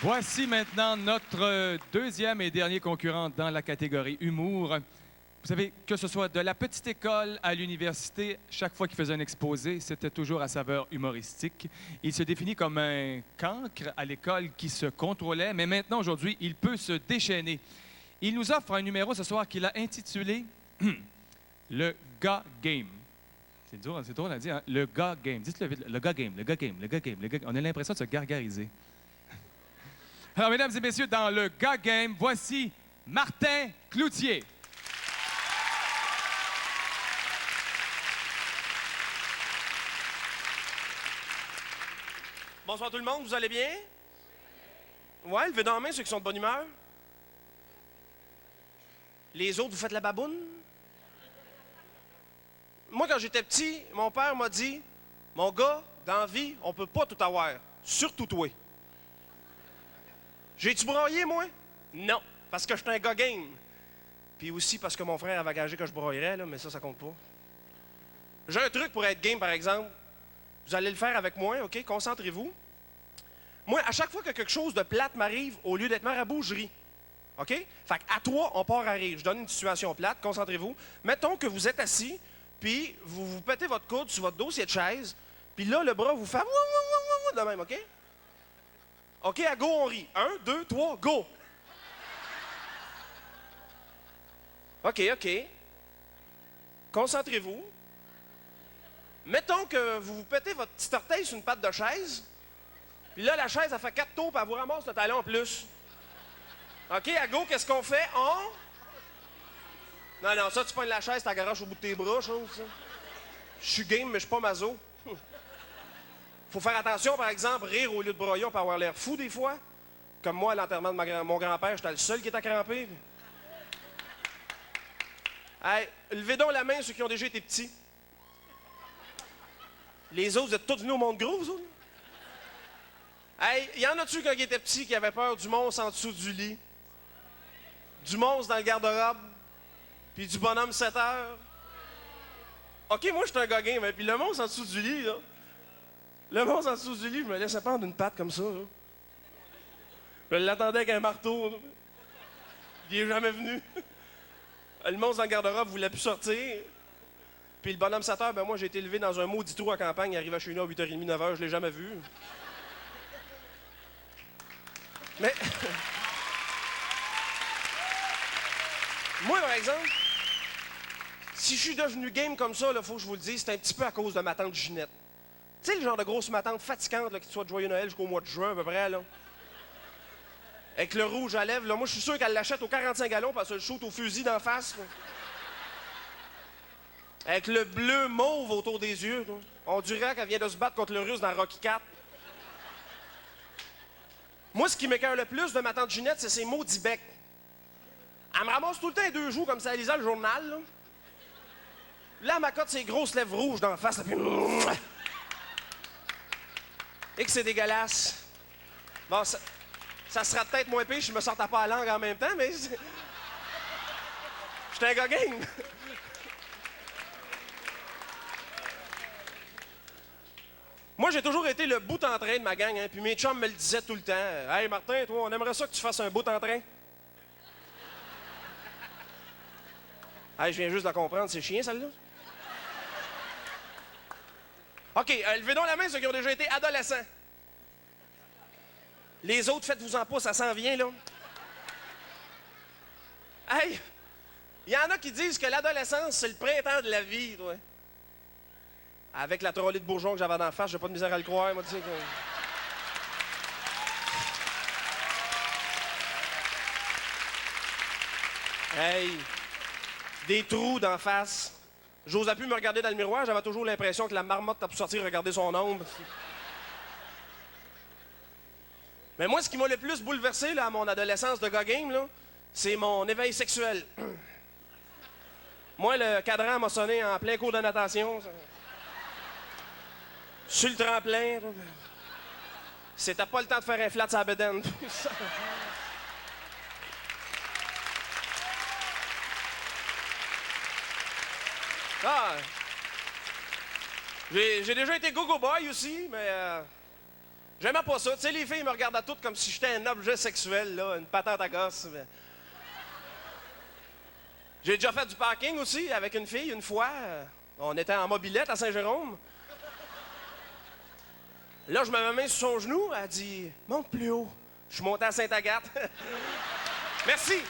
Voici maintenant notre deuxième et dernier concurrent dans la catégorie humour. Vous savez, que ce soit de la petite école à l'université, chaque fois qu'il faisait un exposé, c'était toujours à saveur humoristique. Il se définit comme un cancre à l'école qui se contrôlait, mais maintenant, aujourd'hui, il peut se déchaîner. Il nous offre un numéro ce soir qu'il a intitulé Le Gars Game. C'est drôle à dire, hein? Le Gars Game. Dites-le vite. Le Gars Game, le Gars Game, le Gars Game, le Gars... On a l'impression de se gargariser. Alors, mesdames et messieurs, dans le Gars Game, voici Martin Cloutier. Bonsoir tout le monde, vous allez bien? Ouais, levez dans la main ceux qui sont de bonne humeur. Les autres, vous faites la baboune? Moi, quand j'étais petit, mon père m'a dit, mon gars, dans la vie, on peut pas tout avoir, surtout toi. J'ai-tu broyé, moi? Non, parce que j'étais un gars game. Puis aussi parce que mon frère avait engagé que je broyerais, là, mais ça compte pas. J'ai un truc pour être game, par exemple. Vous allez le faire avec moi, OK? Concentrez-vous. Moi, à chaque fois que quelque chose de plate m'arrive, au lieu d'être marabout, je ris. OK? Fait qu'à toi, on part à rire. Je donne une situation plate, concentrez-vous. Mettons que vous êtes assis, puis vous pétez votre coude sur votre dossier de chaise, puis là, le bras vous fait de même, OK? OK, à go, on rit. 1, 2, 3, go! OK. Concentrez-vous. Mettons que vous pétez votre petit orteil sur une patte de chaise, puis là, la chaise, elle fait 4 tours, puis elle vous ramasse le talon en plus. OK, à go, qu'est-ce qu'on fait? Non, ça, tu pognes la chaise, t'agarraches au bout de tes bras, chose, ça. Je suis game, mais je suis pas maso. Faut faire attention, par exemple, rire au lieu de broyer, on peut avoir l'air fou des fois. Comme moi, à l'enterrement de mon grand-père, j'étais le seul qui était crampé. Hey, levez donc la main ceux qui ont déjà été petits. Les autres, vous êtes tous venus au monde gros, vous autres? Hey, y en a-tu quand ils étaient petits qui avaient peur du monstre en dessous du lit? Du monstre dans le garde-robe? Puis du bonhomme 7 heures? OK, moi, je suis un gars mais puis le monstre en dessous du lit, là. Le monstre en dessous du lit, je me laissais prendre une patte comme ça, là. Je l'attendais avec un marteau, là. Il est jamais venu. Le monstre dans le garde-robe voulait plus sortir. Puis le bonhomme 7 heures, ben moi, j'ai été élevé dans un maudit trou à campagne. Il arrivait chez nous à 8h30, 9h, je l'ai jamais vu. Mais... moi, par exemple, si je suis devenu game comme ça, il faut que je vous le dise, c'est un petit peu à cause de ma tante Ginette. Tu sais, le genre de grosse matante fatigante là, qui soit de Joyeux Noël jusqu'au mois de juin, à peu près, là. Avec le rouge à lèvres, là, moi, je suis sûr qu'elle l'achète aux 45 gallons parce qu'elle le shoot au fusil d'en face. Là. Avec le bleu mauve autour des yeux. Là. On dirait qu'elle vient de se battre contre le Russe dans Rocky IV. Moi, ce qui m'écoeure le plus de ma tante Ginette, c'est ses maudits becs. Elle me ramasse tout le temps les 2 joues comme ça, elle lisait le journal. Là, elle m'accote ses grosses lèvres rouges d'en face. Là, puis... Et que c'est dégueulasse. Bon, ça sera peut-être moins pire si je me sortais pas la langue en même temps, mais... J'étais un gars game. Moi, j'ai toujours été le bout en train de ma gang, hein, puis mes chums me le disaient tout le temps. « Hey, Martin, toi, on aimerait ça que tu fasses un bout en train. » Hey, je viens juste de la comprendre, c'est chiant, celle-là. OK, levez donc la main ceux qui ont déjà été adolescents. Les autres, faites-vous-en pas, ça s'en vient, là. Hey, il y en a qui disent que l'adolescence, c'est le printemps de la vie, toi. Avec la trolley de bourgeons que j'avais d'en face, j'ai pas de misère à le croire, moi, tu sais. Hey, des trous d'en face. J'osais plus me regarder dans le miroir, j'avais toujours l'impression que la marmotte a pu sortir regarder son ombre. Mais moi, ce qui m'a le plus bouleversé là, à mon adolescence de gars game, là, c'est mon éveil sexuel. Moi, le cadran m'a sonné en plein cours de natation. Ça. Sur le tremplin. Là. C'était pas le temps de faire un flat sur la bedaine. Ah! J'ai déjà été go-go boy aussi, mais J'aimais pas ça. Tu sais, les filles me regardaient toutes comme si j'étais un objet sexuel, là, une patente à gosse. Mais... J'ai déjà fait du parking aussi avec une fille une fois. On était en mobilette à Saint-Jérôme. Là, je me mets sur son genou. Elle dit « Monte plus haut. » Je suis monté à Sainte-Agathe. Merci.